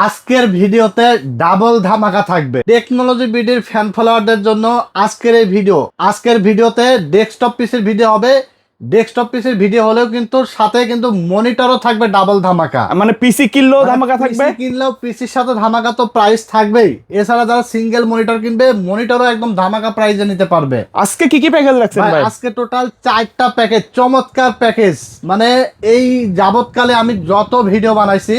আজকের ভিডিওতে ডাবল ধামাকা থাকবে টেকনোলজি বিডির ফ্যান ফলোয়ারদের জন্য। আজকের ভিডিওতে ডেস্কটপ পিসির ভিডিও হবে। ডেস্কটপ পিসির ভিডিও হলেও কিন্তু সাথে কিন্তু মনিটরও থাকবে ডাবল ধামাকা। মানে পিসি কিনলেও ধামাকা থাকবে, পিসি কিনলেও পিসির সাথে ধামাকা তো প্রাইস থাকবেই। এছাড়া যারা সিঙ্গেল মনিটর কিনবে মনিটরও একদম ধামাকা প্রাইসে নিতে পারবে। আজকে কি কি প্যাকেজ রাখছেন ভাই? আজকে টোটাল 4টা প্যাকেজ, চমৎকার প্যাকেজ। মানে এই যাবতকালে আমি যত ভিডিও বানাইছি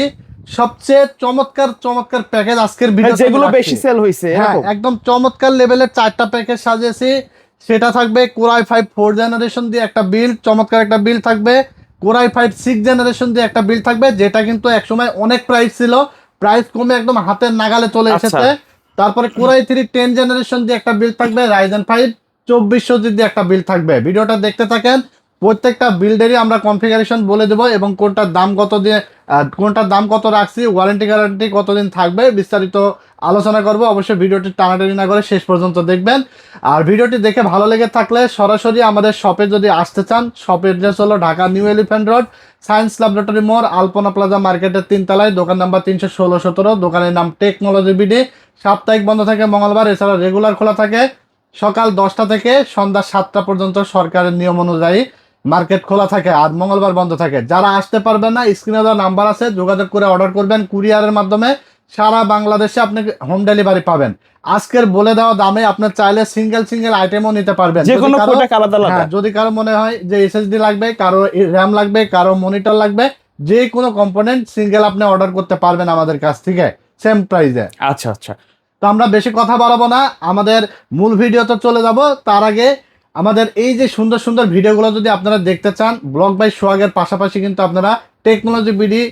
সবচেয়ে চমৎকার চমৎকার প্যাকেজ আজকের ভিডিও, যেগুলো বেশি সেল হইছে হ্যাঁ একদম চমৎকার লেভেলের 4টা প্যাকেজ সাজিয়েছি। সেটা থাকবে কোরাই 5 4 জেনারেশন দিয়ে একটা বিল্ড, চমৎকার একটা বিল্ড থাকবে। কোরাই 5 6 জেনারেশন দিয়ে একটা বিল্ড থাকবে, যেটা কিন্তু একসময় অনেক প্রাইস ছিল, প্রাইস কমে একদম হাতের নাগালে চলে এসেছে। তারপরে কোরাই 3 10 জেনারেশন দিয়ে একটা বিল্ড থাকবে, রাইজেন 5 2400 দিয়ে একটা বিল্ড থাকবে। ভিডিওটা দেখতে থাকেন, প্রত্যেকটা বিল্ডেরই আমরা কনফিগারেশন বলে দেবো এবং কোনটার দাম কত রাখছি, ওয়ারেন্টি গ্যারান্টি কতদিন থাকবে, বিস্তারিত আলোচনা করব। অবশ্যই ভিডিওটি টানাটানি না করে শেষ পর্যন্ত দেখবেন। আর ভিডিওটি দেখে ভালো লেগে থাকলে সরাসরি আমাদের শপে যদি আসতে চান, শপের অ্যাড্রেস হলো Dhaka new elephant road, science laboratory মোড়, আলপনা প্লাজা মার্কেটের 3 তলায়, দোকান নাম্বার 316-17, দোকানের নাম টেকনোলজি বিডি। সাপ্তাহিক বন্ধ থাকে মঙ্গলবার, এছাড়া রেগুলার খোলা থাকে সকাল 10টা থেকে সন্ধ্যা 7টা পর্যন্ত সরকারের নিয়ম অনুযায়ী মার্কেট খোলা থাকে, আর মঙ্গলবার বন্ধ থাকে। যারা আসতে পারবেন না, স্ক্রিনে দেওয়া নাম্বার আছে, যোগাযোগ করে অর্ডার করবেন কুরিয়ারের মাধ্যমে। সারা বাংলাদেশে আপনি হোম ডেলিভারি পাবেন। আজকের বলে দেওয়া দামে আপনার চাইলে সিঙ্গেল আইটেমও নিতে পারবেন। যে কোনো প্রোডাক্ট আলাদা আলাদা। যদি কারো মনে হয় যে এসএসডি লাগবে, কারো র্যাম লাগবে, কারো মনিটর লাগবে, যে কোনো কম্পোনেন্ট সিঙ্গেল আপনি অর্ডার করতে পারবেন আমাদের কাছ থেকে সেম প্রাইসে। আচ্ছা আচ্ছা, তো আমরা বেশি কথা বাড়াবো না, আমাদের মূল ভিডিওতে চলে যাব। তার আগে আমাদের এই যে সুন্দর সুন্দর ভিডিওগুলো যদি আপনারা দেখতে চান, ব্লগ বাই সোহাগের পাশাপাশি কিন্তু আপনারা টেকনোলজি বিডি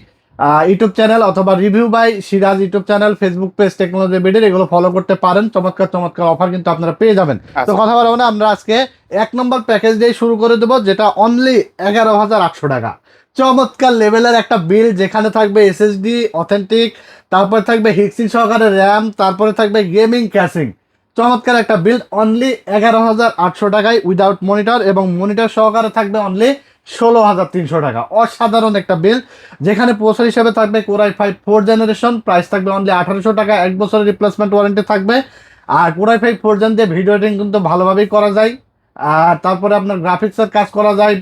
ইউটিউব চ্যানেল অথবা review by Siraj YouTube channel, Facebook page technology বিডির, এগুলো ফলো করতে পারেন। চমৎকার চমৎকার অফার কিন্তু আপনারা পেয়ে যাবেন। তো কথা বলবো না, আমরা আজকে 1 নম্বর প্যাকেজ দিয়ে শুরু করে দেবো, যেটা অনলি 11,800 টাকা। চমৎকার লেভেলের একটা বিল, যেখানে থাকবে এসএসডি অথেন্টিক, তারপরে থাকবে হিক্সিং সহকারে র্যাম, তারপরে থাকবে গেমিং ক্যাশিং। চমৎকার একটা বিল্ড অনলি 11,800 টাকায় উইদাউট মনিটর, এবং মনিটর সহকারে থাকবে অনলি 16,300 টাকা। অসাধারণ একটা বিল, যেখানে প্রসেসর হিসেবে থাকবে কোরাই 5 4 জেনারেশন, প্রাইস থাকবে অনলি 1800 টাকা, 1 বছরের রিপ্লেসমেন্ট ওয়ারেন্টি থাকবে। আর কোরাই 5 4 জেন দিয়ে ভিডিও এডিটিং কিন্তু ভালোভাবেই করা যায়। আর তারপরে আপনার গ্রাফিক্সের কাজ করা যায়,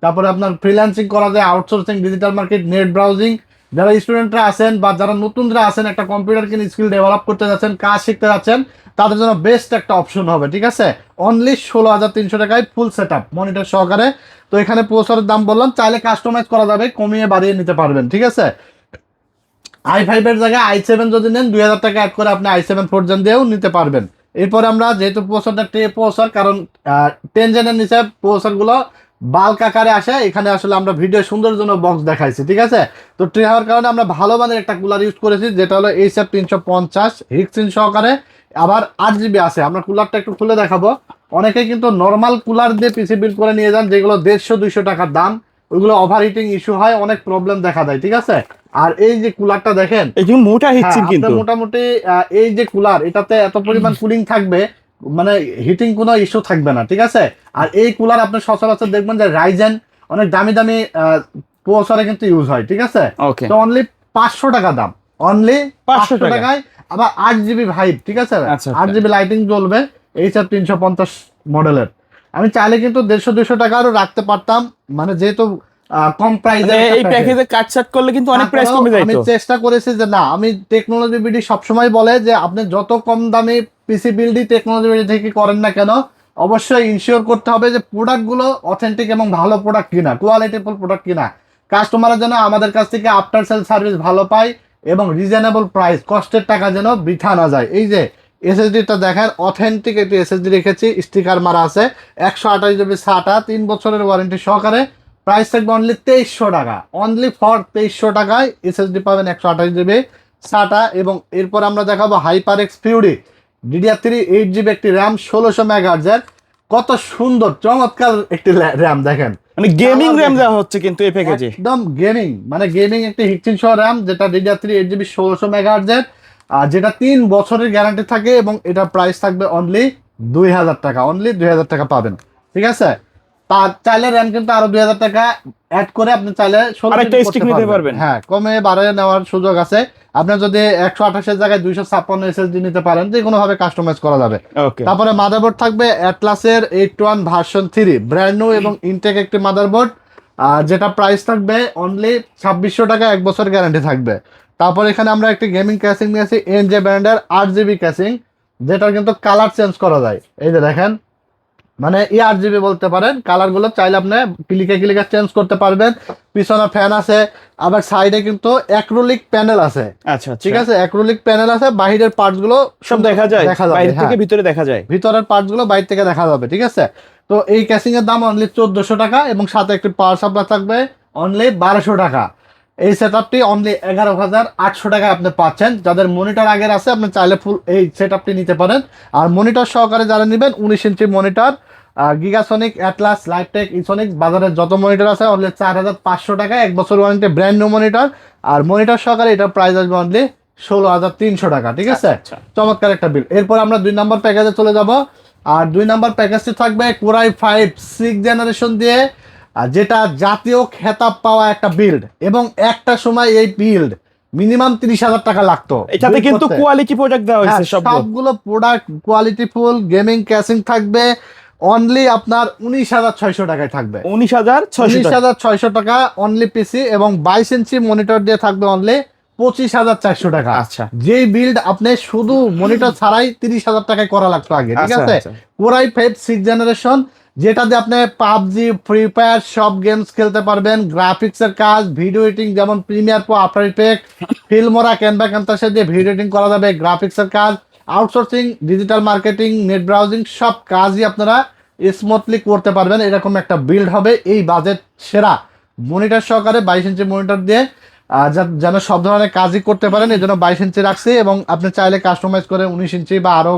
তারপরে আপনার ফ্রিল্যান্সিং করা যায়, outsourcing, digital market, net browsing. যারা স্টুডেন্টরা আছেন বা যারা নতুনরা আছেন, একটা কম্পিউটার কিনে স্কিল ডেভেলপ করতে যাচ্ছেন, কাজ শিখতে যাচ্ছেন, তাদের জন্য বেস্ট একটা অপশন হবে। ঠিক আছে, অনলি 16,300 টাকায় ফুল সেট আপ মনিটর সহকারে। তো এখানে প্রসেসরের দাম বললাম, চাইলে কাস্টমাইজ করা যাবে, কমিয়ে বাড়িয়ে নিতে পারবেন। ঠিক আছে, i5 এর জায়গায় i7 যদি নেন 2,000 টাকা অ্যাড করে আপনি i7 4 জেন দিয়েও নিতে পারবেন। এরপরে আমরা যেহেতু প্রসেসরটা প্রসেসর, কারণ 10 জেনের নিচে প্রসেসরগুলো বাল্ক আকারে আসে, এখানে আসলে আমরা ভিডিও সুন্দর জন্য বক্স দেখাইছি। ঠিক আছে, তো ট্রে হওয়ার কারণে আমরা ভালো মানের একটা কুলার ইউজ করেছি, যেটা হলো এইচএফ 350 হিক্সিন সহকারে, আবার 8 GB আছে। আমরা কুলারটা একটু খুলে দেখাবো। অনেকে কিন্তু নর্মাল কুলার দিয়ে পিসি বিল্ড করে নিয়ে যান, যেগুলো 150-200 টাকার দাম, ওইগুলো ওভারহিটিং ইস্যু হয়, অনেক প্রবলেম দেখা দেয়। ঠিক আছে, আর এই যে কুলারটা দেখেন, এই যে মোটা হিটসিং কিন্তু মোটামুটি এই যে কুলার, এটাতে এত পরিমাণ কুলিং থাকবে, মানে হিটিং কোনো ইস্যু থাকবে না। ঠিক আছে, আর এই কুলার আপনি সচরাচর দেখবেন যে রাইজেন অনেক দামি দামি প্রসেসরে কিন্তু ইউজ হয়। ঠিক আছে, তো অনলি 500 টাকা দাম, অনলি 500 টাকায় আবার 8 GB ভাইব। ঠিক আছে, 8 GB লাইটিং জ্বলবে, এইচআর 350 মডেলের। আমি চাইলে কিন্তু 150-200 টাকারও রাখতে পারতাম, মানে যেহেতু কম প্রাইসে এই প্যাকেজে কাটছাট করলে কিন্তু অনেক প্রাইস কমে যায়। আমি চেষ্টা করেছি যে না, আমি টেকনোলজি বিডি সবসময় বলে যে আপনি যত কম দামে পিসি বিল্ডই টেকনোলজি বিডি থেকে করেন না কেন, অবশ্যই ইনশিওর করতে হবে যে প্রোডাক্টগুলো অথেন্টিক এবং ভালো প্রোডাক্ট কিনা, কোয়ালিটিফুল প্রোডাক্ট কিনা। কাস্টমারের যেন আমাদের কাছ থেকে আফটার সেল সার্ভিস ভালো পায় এবং রিজনেবল প্রাইস, কষ্টের টাকা যেন বৃথা না যায়। এই যে এসএসডিটা দেখেন, অথেন্টিক একটি এসএসডি রেখেছি, স্টিকার মারা আছে, 128 GB SATA, 3 বছরের ওয়ারেন্টি সহকারে। প্রাইস থাকবে অনলি 2300 টাকা, অনলি ফর 2300 টাকায় এসএসডি পাবেন 128 GB SATA। এবং এরপর আমরা দেখাবো hyper x Fury DDR3 8 GB একটি র্যাম, 1600 মেগাহার্টজের। কত সুন্দর চমৎকার একটি র্যাম দেখেন, মানে গেমিং র্যাম দেওয়া হচ্ছে কিন্তু এই প্যাকেজে, একদম গেমিং, মানে গেমিং একটি হিটসিং সহ র্যাম, যেটা DDR3 8 GB 1600 মেগাহার্টজের, আর যেটা 3 বছরের গ্যারান্টি থাকে, এবং এটা প্রাইস থাকবে অনলি 2,000 টাকা, অনলি 2,000 টাকা পাবেন। ঠিক আছে, তার চাইলে র্যাম কিন্তু আরো 2,000 টাকা অ্যাড করে আপনি চাইলে 16 স্টিক নিতে পারবেন। হ্যাঁ, কমে বাড়িয়ে নেওয়ার সুযোগ আছে। আপনার যদি 128 জায়গায় 256 এসএসডি নিতে পারেন, যে কোনো ভাবে কাস্টমাইজ করা যাবে। ওকে, তারপরে মাদারবোর্ড থাকবে অ্যাটলাসের 81 ভার্সন 3, ব্র্যান্ড নিউ এবং ইনটেক একটি মাদারবোর্ড, যেটা প্রাইস থাকবে অনলি 2600 টাকা, 1 বছর গ্যারান্টি থাকবে। তারপর এখানে আমরা একটি গেমিং ক্যাসিং নিয়েছি এনজে ব্র্যান্ডের 8GB ক্যাসিং, যেটা কিন্তু কালার চেঞ্জ করা যায়। এই যে দেখেন, মানে 8GB বলতে পারেন, কালারগুলো চাইলে আপনি ক্লিকে ক্লিকে চেঞ্জ করতে পারবেন। পিছনে ফ্যান আছে, আবার সাইডে কিন্তু অ্যাক্রিলিক প্যানেল আছে। আচ্ছা আচ্ছা, ঠিক আছে, অ্যাক্রিলিক প্যানেল আছে, বাহিরের পার্টস গুলো সব দেখা যায়, বাইরে থেকে হ্যাঁ। ভিতরে দেখা যায়, ভিতরের পার্টস গুলো বাইরে থেকে দেখা যাবে। ঠিক আছে, তো এই ক্যাসিং এর দাম অনলি 1400 টাকা এবং সাথে একটি পাওয়ার সাপ্লাই থাকবে অনলি 1200 টাকা। এই সেটআপটি অনলি 11,800 টাকায় আপনি পাচ্ছেন। যাদের মনিটর আগের আছে, আপনি চাইলে ফুল এই সেটআপটি নিতে পারেন। আর মনিটর সহকারে যারা নেবেন, 19 ইঞ্চি মনিটর, গিগাসনিক, অ্যাটলাস, লাইভটেক, ইসোনিক, বাজারে যত মনিটর আছে অনলি 4500 টাকা, 1 বছর ওয়ারেন্টি, ব্র্যান্ড নিউ মনিটর। আর মনিটর সহকারে এটার প্রাইস আসবে অনলি 16,300 টাকা। ঠিক আছে, আচ্ছা। চমৎকার একটা বিল। এরপর আমরা 2 নম্বর প্যাকেজে চলে যাব। আর 2 নম্বর প্যাকেজটি থাকবে কোরাই 5 6 জেনারেশন দিয়ে, যেটা জাতীয় খেতাব পাওয়া একটা বিল্ড, এবং একটা সময় এই বিল্ড মিনিমাম 30,000 টাকা লাগতো। এটাতে কিন্তু কোয়ালিটি প্রোডাক্ট দেওয়া হয়েছে, সবগুলো product quality full, gaming casing থাকবে অনলি আপনার 19,600 টাকায় থাকবে। 19,600 টাকা অনলি পিসি, এবং 22 ইঞ্চি মনিটর দিয়ে থাকবে অনলি 25,400 টাকা। আচ্ছা, যেই বিল্ড আপনি শুধু মনিটর ছাড়াই 30,000 টাকায় করা লাগতো আগে। ঠিক আচ্ছা, আছে, আচ্ছা। কোরাই 5 6 জেনারেশন, যেটা দিয়ে আপনি পাবজি, ফ্রি ফায়ার সব গেমস খেলতে পারবেন। গ্রাফিক্সের কাজ, ভিডিও এডিটিং, যেমন Premiere Pro, after effect, Filmora, Canva, ক্যানভাসে দিয়ে ভিডিও এডিটিং করা যাবে। গ্রাফিক্সের কাজ, outsourcing, digital marketing, net browsing, সব কাজই আপনারা স্মুথলি করতে পারবেন। এরকম একটা বিল্ড হবে এই বাজেট সেরা মনিটর সহকারে, 22 ইঞ্চি মনিটর দিয়ে, যেন সব ধরনের কাজই করতে পারেন। এই জন্য 22 ইঞ্চি রাখছি, এবং আপনি চাইলে কাস্টমাইজ করে 19 ইঞ্চি বা আরো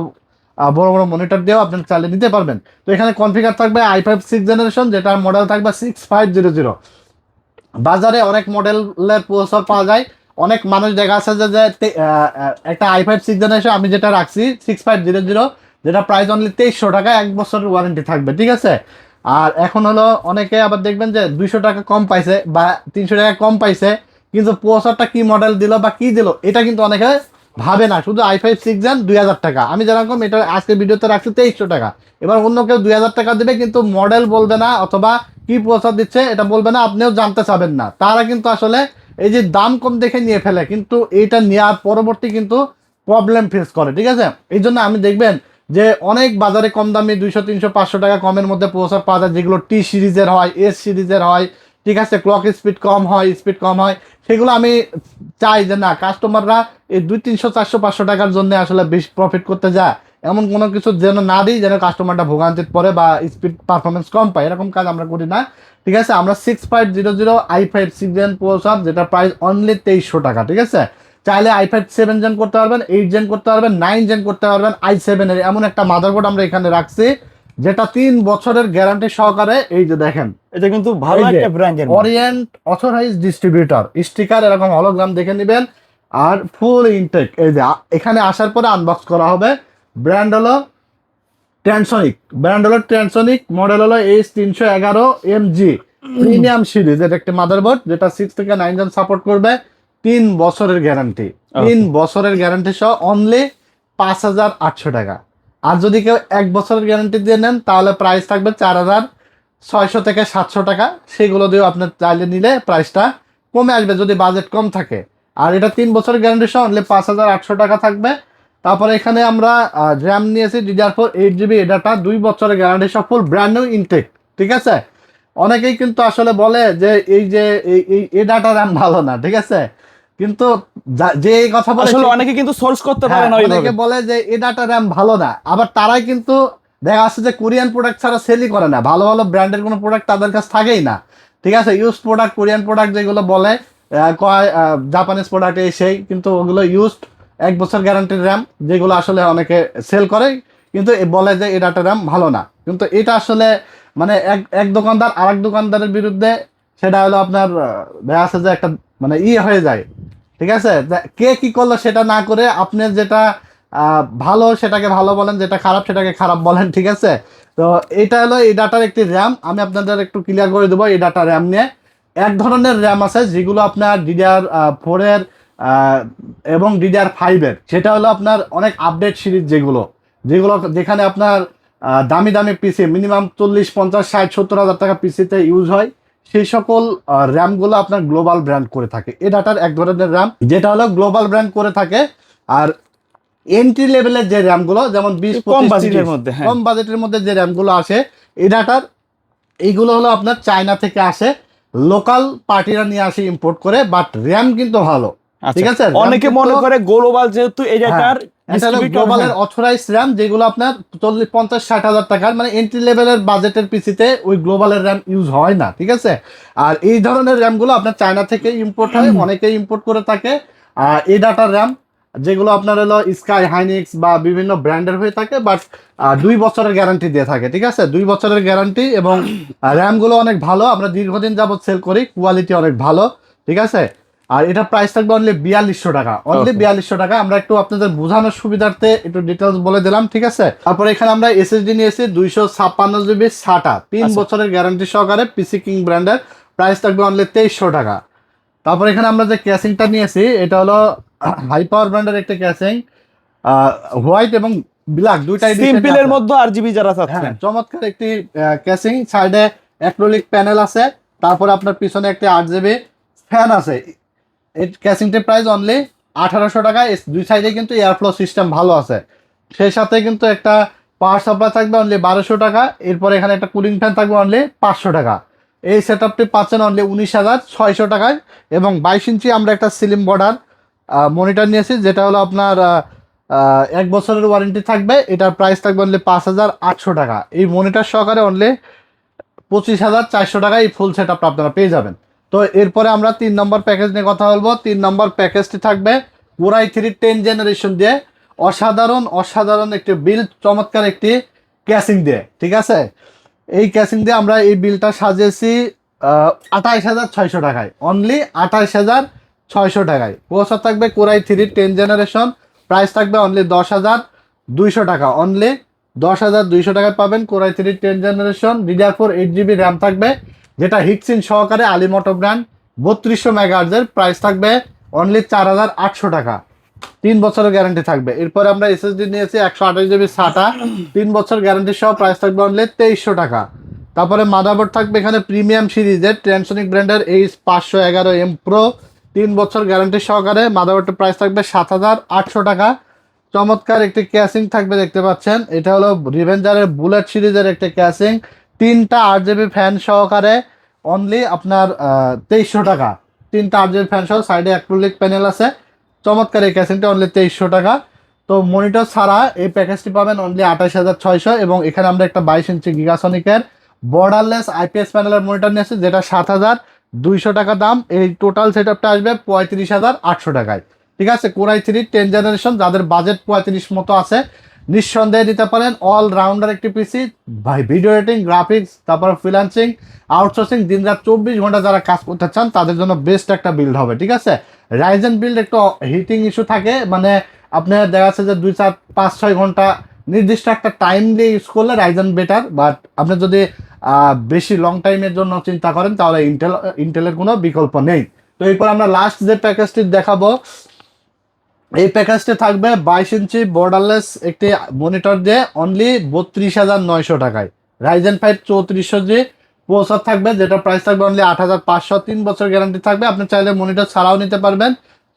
বড় বড় মনিটর দিয়েও আপনি চাইলে নিতে পারবেন। তো এখানে কনফিগার থাকবে i5 6 জেনারেশন, যেটার মডেল থাকবে 6500। বাজারে অনেক মডেলের প্রসেসর পাওয়া যায়। অনেক মানুষ দেখা আছে যে একটা i5 6 জেনারেশন, আমি যেটা রাখছি 6500, যেটা প্রাইস অনলি 2300 টাকা, 1 বছরের ওয়ারেন্টি থাকবে। ঠিক আছে, আর এখন হলো অনেকে আবার দেখবেন যে 200 টাকা কম পাইছে বা 300 টাকা কম পাইছে, কিন্তু প্রসেসরটা কি মডেল দিল বা কি দিল এটা কিন্তু অনেকে ভাবে না। শুধু i5 6 জেন 2000 টাকা, আমি যেরকম এটা আজকের ভিডিওতে রাখছি 2300 টাকা। এবার অন্য কেউ 2000 টাকা দেবে, কিন্তু মডেল বলবে না, অথবা কি প্রসেসর দিচ্ছে এটা বলবে না, আপনিও জানতে চাবেন না। তারা কিন্তু আসলে এই যে দাম কম দেখে নিয়ে ফেলে, কিন্তু এইটা নেওয়ার পরবর্তী কিন্তু প্রবলেম ফেস করে। ঠিক আছে, এই জন্য আমি দেখবেন যে অনেক বাজারে কম দামি 200 300 500 টাকা কমের মধ্যে প্রসেসর পাওয়া যায়, যেগুলো টি সিরিজের হয়, এস সিরিজের হয়। ঠিক আছে, ক্লক স্পিড কম হয়, স্পিড কম হয়, সেগুলো আমি চাই যে না, কাস্টমাররা এই 200 300 400 500 টাকার জন্য আসলে বেশি প্রফিট করতে যায়, এমন কোনো কিছু যেন না দিই যেন কাস্টমারটা ভোগান্তিত পড়ে বা স্পিড পারফরমেন্স কম পায়, এরকম কাজ আমরা করি না। ঠিক আছে, আমরা 6500 i5 6 জেন প্রসেসর, যেটা প্রাইস অনলি 2300 টাকা। ঠিক আছে, চাইলে i5 7 জেন করতে পারবেন, 8 জেন করতে পারবেন, 9 জেন করতে পারবেন। i7 এর এমন একটা মাদারবোর্ড আমরা এখানে রাখছি, যেটা 3 বছরের গ্যারান্টি সহকারে। এই যে দেখেন, এটা কিন্তু ভালো একটা ব্র্যান্ডের অরিয়েন্ট অথরাইজ ডিস্ট্রিবিউটর, স্টিকার এরকম হলোগ্রাম দেখে নেবেন। আর ফুল ইনটেক, এই যে এখানে আসার পরে আনবক্স করা হবে। ব্র্যান্ড হলো ট্রান্সনিক, মডেল হলো H311MG প্রিমিয়াম সিরিজ। এটা একটা মাদারবোর্ড যেটা 6 থেকে 9 জন সাপোর্ট করবে। 3 বছরের গ্যারান্টি, 3 বছরের গ্যারান্টি সহ অনলি 5800 টাকা। আর যদি কেউ 1 বছরের গ্যারান্টি দিয়ে নেন, তাহলে প্রাইস থাকবে 4600 থেকে 700 টাকা। সেগুলো দিয়েও আপনি চাইলে নিলে প্রাইসটা কমে আসবে যদি বাজেট কম থাকে। আর এটা 3 বছরের গ্যারান্টি সহ অনলি 5800 টাকা থাকবে। তারপরে এখানে আমরা র্যাম নিয়েছি DDR4 8GB, এটা 2 বছরের গ্যারান্টি সহ ফুল ব্র্যান্ড নিউ ইনটেক। ঠিক আছে, অনেকেই কিন্তু আসলে বলে যে এই যে এই ডাটা র্যাম ভালো না। ঠিক আছে, কিন্তু যে এই কথা বলে আসলে অনেকে কিন্তু সোর্স করতে পারে না, অনেকে বলে যে এই ডাটা র্যাম ভালো না, আবার তারাই কিন্তু দেখা যাচ্ছে যে কোরিয়ান প্রোডাক্ট ছাড়া সেলই করে না। ভালো ভালো ব্র্যান্ডের কোনো প্রোডাক্ট তাদের কাছে থাকেই না। ঠিক আছে, ইউজ প্রোডাক্ট, কোরিয়ান প্রোডাক্ট যেগুলো বলে কয় জাপানিজ প্রোডাক্ট এই সেই, কিন্তু ওগুলো ইউজড 1 বছর গ্যারান্টির র্যাম, যেগুলো আসলে অনেকে সেল করে, কিন্তু বলে যে এই ডাটা র্যাম ভালো না। কিন্তু এটা আসলে মানে এক দোকানদার আরেক দোকানদারের বিরুদ্ধে, সেটা হলো আপনার দেখা যাচ্ছে যে একটা মানে হয়ে যায়। ঠিক আছে, কে কি করলো সেটা না করে আপনি যেটা ভালো সেটাকে ভালো বলেন, যেটা খারাপ সেটাকে খারাপ বলেন। ঠিক আছে, তো এটা হলো এই ডাটার একটি র্যাম। আমি আপনাদের একটু ক্লিয়ার করে দেবো এই ডাটা র্যাম নিয়ে। এক ধরনের র্যাম আছে যেগুলো আপনার DDR4 এর এবং DDR5 এর, সেটা হলো আপনার অনেক আপডেট সিরিজ, যেখানে আপনার দামি দামি পিসি মিনিমাম 40, 50, 60, 70 হাজার টাকা পিসিতে ইউজ হয়, সেই সকল র্যামগুলো আপনার গ্লোবাল ব্র্যান্ড করে থাকে। এই ডাটার এক ধরনের র্যাম যেটা হলো গ্লোবাল ব্র্যান্ড করে থাকে। আর এন্ট্রি লেভেলের যে র্যামগুলো, যেমন 20, কম 25, বাজেটের 30, মধ্যে, হ্যাঁ। কম বাজেটের মধ্যে যে র্যামগুলো আসে, এই ডাটার এইগুলো হলো আপনার চায়না থেকে আসে, লোকাল পার্টিরা নিয়ে আসে ইম্পোর্ট করে, বাট র্যাম কিন্তু ভালো, ঠিক আছে। অনেকে মনে করে গ্লোবাল যেহেতু এই ডাটার গ্লোবালের অথরাইজ র্যাম, যেগুলো আপনার 40, 50, 60 হাজার টাকার, মানে এন্ট্রি লেভেলের বাজেটের পিসিতে ওই গ্লোবালের র্যাম ইউজ হয় না, ঠিক আছে। আর এই ধরনের র্যামগুলো আপনার চায়না থেকে ইম্পোর্ট হয়, অনেকেই ইম্পোর্ট করে থাকে। আর এই ডাটার র্যাম যেগুলো আপনার হলো স্কাই, হাইনিক্স বা বিভিন্ন ব্র্যান্ডের হয়ে থাকে, বাট 2 বছরের গ্যারান্টি দিয়ে থাকে, ঠিক আছে। 2 বছরের গ্যারান্টি, এবং র্যামগুলো অনেক ভালো, আমরা দীর্ঘদিন যাবত সেল করি, কোয়ালিটি অনেক ভালো, ঠিক আছে। আর এটা প্রাইস থাকবে অনলি 4200 টাকা, অনলি 4200 টাকা। আমরা একটু আপনাদের বোঝানোর সুবিধার্থে একটু ডিটেলস বলে দিলাম, ঠিক আছে। তারপর এখানে আমরা এসএসডি নিয়েছি 256 GB SATA, 3 বছরের গ্যারান্টি সহকারে, পিসি কিং ব্র্যান্ডের, প্রাইস থাকবে অনলি 2300 টাকা। তারপর এখানে আমরা যে ক্যাসিংটা নিয়েছি, এটা হলো হাই পাওয়ার ব্র্যান্ডের একটা ক্যাসিং, হোয়াইট এবং ব্ল্যাক দুইটাই সিম্পলের মধ্যে RGB যারা চাচ্ছেন, চমৎকার একটি ক্যাসিং। সাইডে অ্যাক্রিলিক প্যানেল আছে, তারপরে আপনার পিছনে একটা 8GB ফ্যান আছে। এই ক্যাসিংটির প্রাইস অনলি 1800 টাকা। দুই সাইডে কিন্তু এয়ারফ্লো সিস্টেম ভালো আছে, সেই সাথে কিন্তু একটা পাওয়ার সাপ্লাই থাকবে অনলি 1200 টাকা। এরপরে এখানে একটা কুলিং ফ্যান থাকবে অনলি 500 টাকা। এই সেট আপটি পাচ্ছেন অনলি 19,600 টাকায়। এবং 22 ইঞ্চি আমরা একটা স্লিম বর্ডার মনিটর নিয়েছি, যেটা হলো আপনার 1 বছরের ওয়ারেন্টি থাকবে। এটার প্রাইস থাকবে অনলি 5800 টাকা। এই মনিটর সহকারে অনলি 25,400 টাকা এই ফুল সেট আপটা আপনারা পেয়ে যাবেন। তো এরপরে আমরা 3 নম্বর প্যাকেজ নিয়ে কথা বলবো। 3 নম্বর প্যাকেজটি থাকবে Core i3 10 জেনারেশন দিয়ে, অসাধারণ একটি বিল্ড, চমৎকার একটি ক্যাসিং দিয়ে, ঠিক আছে। এই ক্যাসিং দিয়ে আমরা এই বিলটা সাজিয়েছি 28,600 টাকায়, অনলি 28,600 টাকায়। প্রসেসর থাকবে Core i3 10 জেনারেশন, প্রাইস থাকবে অনলি 10,200 টাকা, অনলি 10,200 টাকায় পাবেন Core i3 10 generation. DDR4 8GB RAM থাকবে, যেটা হিটসিন সহকারে আলিমোটো ব্র্যান্ড, 3200 মেগাহার্জের, প্রাইস থাকবে অনলি 4,800 টাকা। 3 বছরের গ্যারান্টি থাকবে। এরপরে আমরা এসএসডি নিয়েছি 128GB SATA, 3 বছর গ্যারান্টি সহ, প্রাইস থাকবে অনলি 2300 টাকা। তারপরে মাদারবোর্ড থাকবে এখানে প্রিমিয়াম সিরিজের ট্রান্সোনিক ব্র্যান্ডের H511M Pro, 3 বছর গ্যারান্টি সহকারে। মাদারবোর্ডের প্রাইস থাকবে 7,800 টাকা। চমৎকার একটি ক্যাসিং থাকবে, দেখতে পাচ্ছেন, এটা হলো রিভেঞ্জারের বুলেট সিরিজের একটা ক্যাসিং, 3টা 8GB ফ্যান সহকারে, অনলি আপনার 2300 টাকা। 3টা 8GB ফ্যান সহ, সাইডে অ্যাক্রিলিক প্যানেল আছে, চমৎকার এই ক্যাসিংটা অনলি 2300 টাকা। তো মনিটর ছাড়া এই প্যাকেজটি পাবেন অনলি 28,600। এবং এখানে আমরা একটা 22 ইঞ্চি গিগাসনিকের বর্ডারলেস IPS প্যানেলের মনিটর নিয়েছি, যেটা 7,200 টাকা দাম। এই টোটাল সেট আপটা আসবে 35,800 টাকায়, ঠিক আছে। Core i3 10 জেনারেশন, যাদের বাজেট 35 মতো আছে, নিঃসন্দেহে নিতে পারেন। অলরাউন্ডার একটি পিসি ভাই, ভিডিও এডিটিং, গ্রাফিক্স, তারপর ফ্রিল্যান্সিং, আউটসোর্সিং, দিনরাত 24 ঘন্টা যারা কাজ করতে চান, তাদের জন্য বেস্ট একটা বিল্ড হবে, ঠিক আছে। রাইজেন বিল্ড একটু হিটিং ইস্যু থাকে, মানে আপনার দেখা যাচ্ছে যে 2, 4, 5, 6 ঘন্টা নির্দিষ্ট একটা টাইম দিয়ে ইউজ করলে রাইজেন বেটার, বাট আপনি যদি বেশি লং টাইমের জন্য চিন্তা করেন, তাহলে ইন্টেলের কোনো বিকল্প নেই। তো এরপর আমরা লাস্ট যে প্যাকেজটি দেখাবো, এই প্যাকেজটি থাকবে 22 ইঞ্চি বর্ডারলেস একটি মনিটর দিয়ে, অনলি 32,900 টাকায়। রাইজেন 5 3400G প্রসেসর থাকবে, যেটা প্রাইস থাকবে অনলি 8,500। 3 বছর গ্যারান্টি থাকবে। আপনি চাইলে মনিটর ছাড়াও নিতে পারবেন,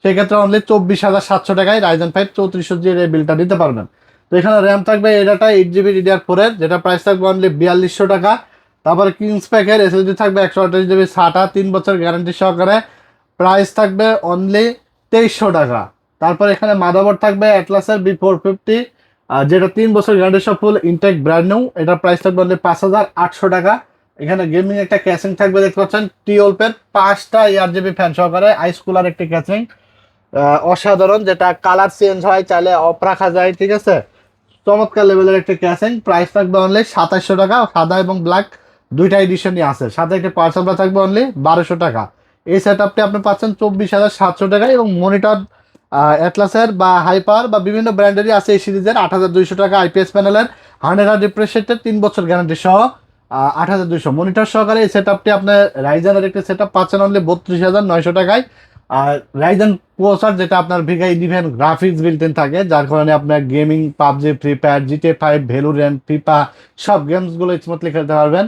সেক্ষেত্রে অনলি 24,700 টাকায় রাইজেন 5 3400G এর বিলটা নিতে পারবেন। তো এখানে র্যাম থাকবে এটাটা 8GB DDR4 এর, যেটা প্রাইস থাকবে অনলি 4200 টাকা। তারপরে কিংস প্যাকের এসএসডি থাকবে 128GB SATA, 3 বছর গ্যারান্টি সহকারে, প্রাইস থাকবে অনলি 2300 টাকা। তারপর এখানে মাদারবোর্ড থাকবে অ্যাটলাসের B450, যেটা 3 বছর গ্যারান্টি সহ, ফুল ইনটেক ব্র্যান্ড নিউ, এটার প্রাইস থাকবে অনলি 5,800 টাকা। এখানে গেমিং একটা ক্যাসিং থাকবে, দেখতে পাচ্ছেন টিওলপের 5টা ARGB ফ্যান সহকারে, আইস কুলার একটি ক্যাসিং, অসাধারণ, যেটা কালার চেঞ্জ হয়, চাইলে অফ রাখা যায়, ঠিক আছে। চমৎকার লেভেলের একটা ক্যাসিং, প্রাইস থাকবে অনলি 2700 টাকা। সাদা এবং ব্ল্যাক দুইটা এডিশনই আছে, সাথে একটা পাওয়ার সাপ্লাই থাকবে অনলি 1200 টাকা। এই সেট আপটি আপনি পাচ্ছেন 24,700 টাকায়। এবং মনিটর অ্যাটলাসের বা হাইপার বা বিভিন্ন ব্র্যান্ডেরই আছে এই সিরিজের, 8,200 টাকা। IPS প্যানেলের 100 রিফ্রেশ রেটের, 3 বছর গ্যারান্টি সহ, 8,200 মনিটর সহকারে এই সেট আপটি আপনার রাইজেনের একটি সেট আপ পাচ্ছেন অনলি 32,900 টাকায়। আর রাইজেন প্রসেসর, যেটা আপনার ভিগা ইলেভেন গ্রাফিক্স বিল্ট ইন থাকে, যার কারণে আপনার gaming, PUBG, free fire, GTA 5, Valorant, FIFA সব গেমসগুলো স্মুথলি খেলতে পারবেন।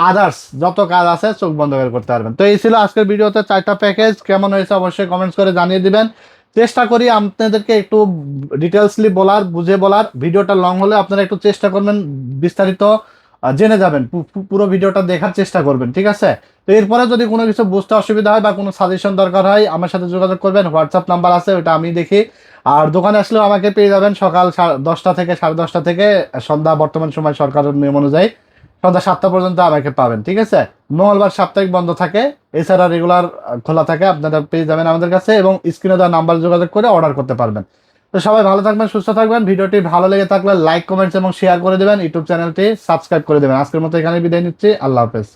আদার্স যত কাজ আছে চোখ বন্ধ করে করতে পারবেন। তো এই ছিল আজকের ভিডিওতে 4টা প্যাকেজ। কেমন হয়েছে অবশ্যই কমেন্টস করে জানিয়ে দিবেন। চেষ্টা করি আপনাদেরকে একটু ডিটেলসলি বলার, বুঝে বলার। ভিডিওটা লং হলে আপনারা একটু চেষ্টা করবেন বিস্তারিত জেনে যাবেন, পুরো ভিডিওটা দেখার চেষ্টা করবেন, ঠিক আছে? তো এরপরে যদি কোনো কিছু বুঝতে অসুবিধা হয় বা কোনো সাজেশন দরকার হয় আমার সাথে যোগাযোগ করবেন, হোয়াটসঅ্যাপ নাম্বার আছে, ওটা আমি দেখি। আর দোকানে আসলেও আমাকে পেয়ে যাবেন সকাল 10টা থেকে 10:30 থেকে সন্ধ্যা, বর্তমান সময় সরকারের নিয়ম অনুযায়ী সন্ধ্যা 7টা পর্যন্ত আমাকে পাবেন, ঠিক আছে? মঙ্গলবার সাপ্তাহিক বন্ধ থাকে, এছাড়া রেগুলার খোলা থাকে। আপনারা পেয়ে যাবেন আমাদের কাছে এবং স্ক্রিনে দেওয়া নাম্বার যোগাযোগ করে অর্ডার করতে পারবেন। তো সবাই ভালো থাকবেন, সুস্থ থাকবেন। ভিডিওটি ভালো লেগে থাকলে লাইক, কমেন্টস এবং শেয়ার করে দেবেন। ইউটিউব চ্যানেলটি সাবস্ক্রাইব করে দেবেন। আজকের মতো এখানে বিদায় নিচ্ছি। আল্লাহ হাফেজ।